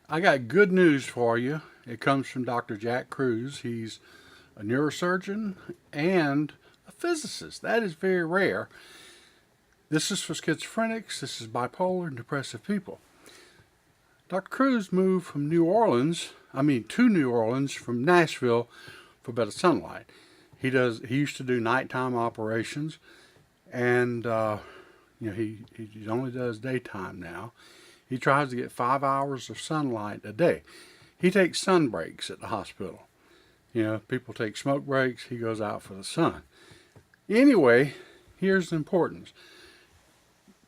I got good news for you. It comes from Dr. Jack Kruse. He's a neurosurgeon and a physicist. That is very rare. This is for schizophrenics. This is bipolar and depressive people. Dr. Kruse moved from to New Orleans from Nashville for better sunlight. He used to do nighttime operations, and he only does daytime now. He tries to get 5 hours of sunlight a day. He takes sun breaks at the hospital. People take smoke breaks. He goes out for the sun. Anyway, here's the importance.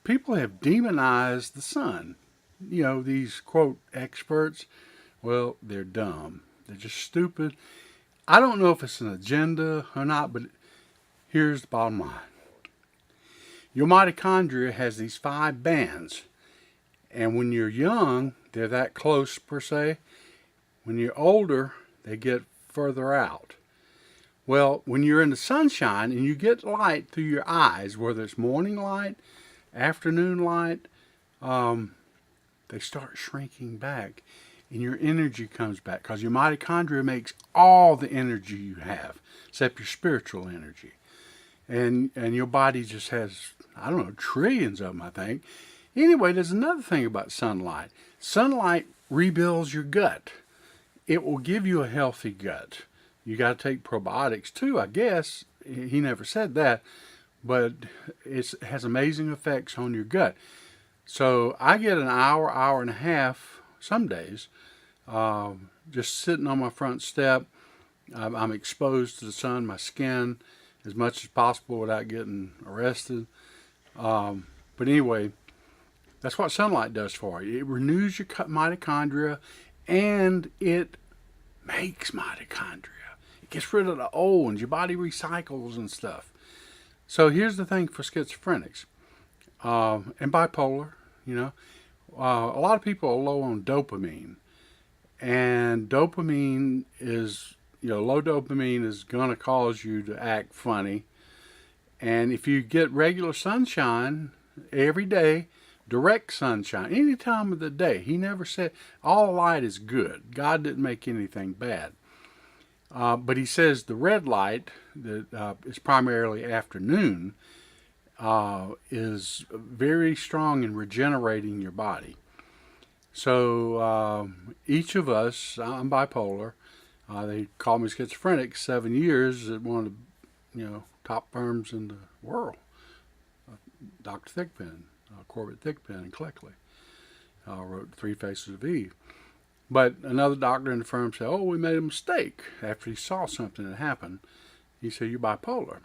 People have demonized the sun. These, quote, experts, well, they're dumb. They're just stupid. I don't know if it's an agenda or not, but here's the bottom line. Your mitochondria has these 5 bands. And when you're young, they're that close per se. When you're older, they get further out. Well, when you're in the sunshine and you get light through your eyes, whether it's morning light, afternoon light, they start shrinking back and your energy comes back because your mitochondria makes all the energy you have, except your spiritual energy. And your body just has, I don't know, trillions of them, I think. Anyway, there's another thing about sunlight. Sunlight rebuilds your gut. It will give you a healthy gut. You got to take probiotics too, I guess. He never said that, but it has amazing effects on your gut. So I get an hour, hour and a half some days, just sitting on my front step. I'm exposed to the sun, my skin, as much as possible without getting arrested. But anyway, that's what sunlight does for you. It renews your mitochondria, and it makes mitochondria. It gets rid of the old ones. Your body recycles and stuff. So here's the thing for schizophrenics and bipolar. A lot of people are low on dopamine, and dopamine is, low dopamine is going to cause you to act funny. And if you get regular sunshine every day, direct sunshine, any time of the day. He never said all light is good. God didn't make anything bad. But he says the red light that is primarily afternoon is very strong in regenerating your body. So each of us, I'm bipolar. They call me schizophrenic. 7 years at one of the top firms in the world, Dr. Thigpen. Corbett Thigpen and Cleckley wrote Three Faces of Eve. But another doctor in the firm said, we made a mistake after he saw something that happened. He said, you're bipolar.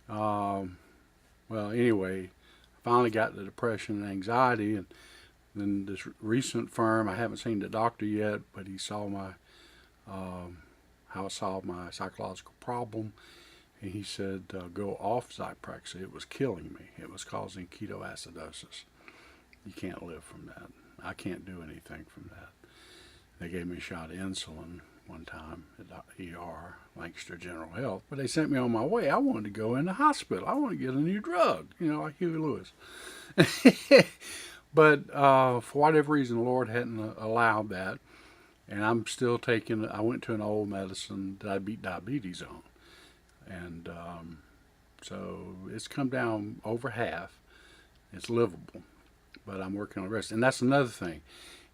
Well, anyway, I finally got the depression and anxiety, and then this recent firm, I haven't seen the doctor yet, but he saw how I solved my psychological problem. And he said, go off Zyprexa. It was killing me. It was causing ketoacidosis. You can't live from that. I can't do anything from that. They gave me a shot of insulin one time at ER, Lancaster General Health, but they sent me on my way. I wanted to go in the hospital. I wanted to get a new drug, like Huey Lewis. But for whatever reason, the Lord hadn't allowed that. And I'm still taking, I went to an old medicine that I beat diabetes on. And so it's come down over half. It's livable, but I'm working on the rest. And that's another thing.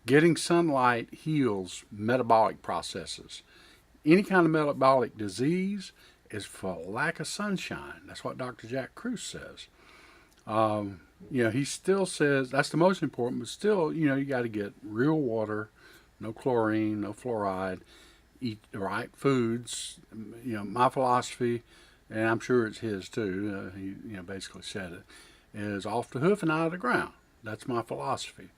Getting sunlight heals metabolic processes. Any kind of metabolic disease is for lack of sunshine. That's what Dr. Jack Kruse says. He still says that's the most important, but still, you got to get real water, no chlorine, no fluoride, eat the right foods. My philosophy, and I'm sure it's his too, he basically said it, is off the hoof and out of the ground. That's my philosophy.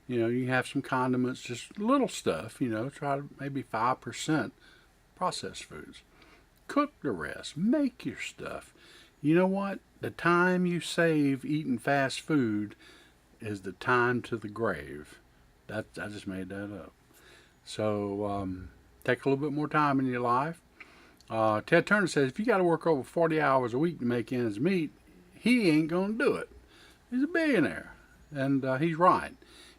You have some condiments, just little stuff, try to maybe 5% processed foods. Cook the rest. Make your stuff. You know what? The time you save eating fast food is the time to the grave. I just made that up. So take a little bit more time in your life. Ted Turner says if you got to work over 40 hours a week to make ends meet, he ain't going to do it. He's a billionaire, and he's right.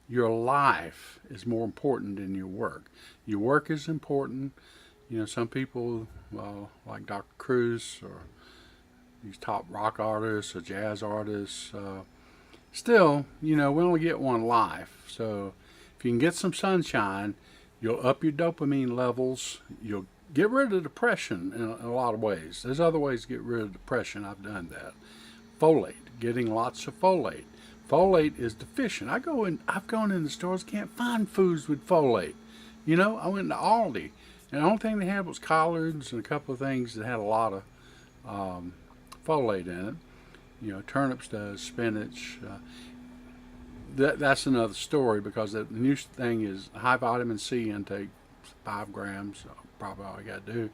Your life is more important than your work. Your work is important. You know, some people, like Dr. Kruse or these top rock artists or jazz artists, still, you know, we only get one life. So if you can get some sunshine, you'll up your dopamine levels. You'll get rid of depression in a lot of ways. There's other ways to get rid of depression. I've done that. Folate, getting lots of folate. Folate is deficient. I've gone in the stores, can't find foods with folate. You know, I went to Aldi, and the only thing they had was collards and a couple of things that had a lot of folate in it. You know, turnips does, spinach. That's another story, because the new thing is high vitamin C intake, 5 grams, probably all you got to do.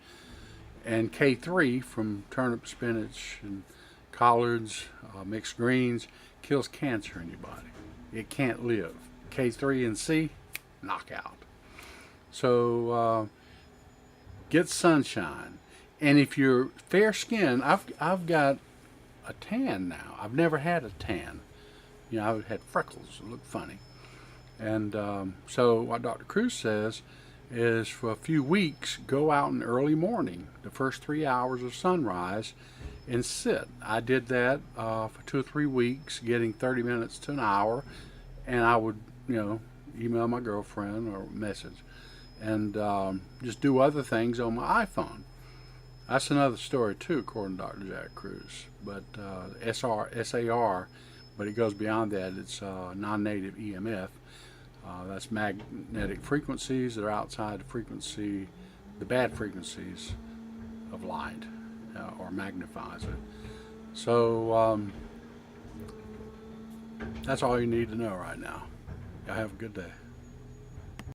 And K3 from turnip, spinach, and collards, mixed greens, kills cancer in your body. It can't live. K3 and C, knockout. So get sunshine. And if you're fair skinned, I've got a tan now. I've never had a tan. You know, I've had freckles. It looked funny. And so what Dr. Kruse says is, for a few weeks, go out in the early morning, the first 3 hours of sunrise, and sit. I did that for 2 or 3 weeks, getting 30 minutes to an hour, and I would, you know, email my girlfriend or message, and just do other things on my iPhone. That's another story too, according to Dr. Jack Kruse. But SAR, but it goes beyond that. It's non-native EMF. That's magnetic frequencies that are outside the frequency, the bad frequencies of light, or magnifies it. So that's all you need to know right now. Y'all have a good day.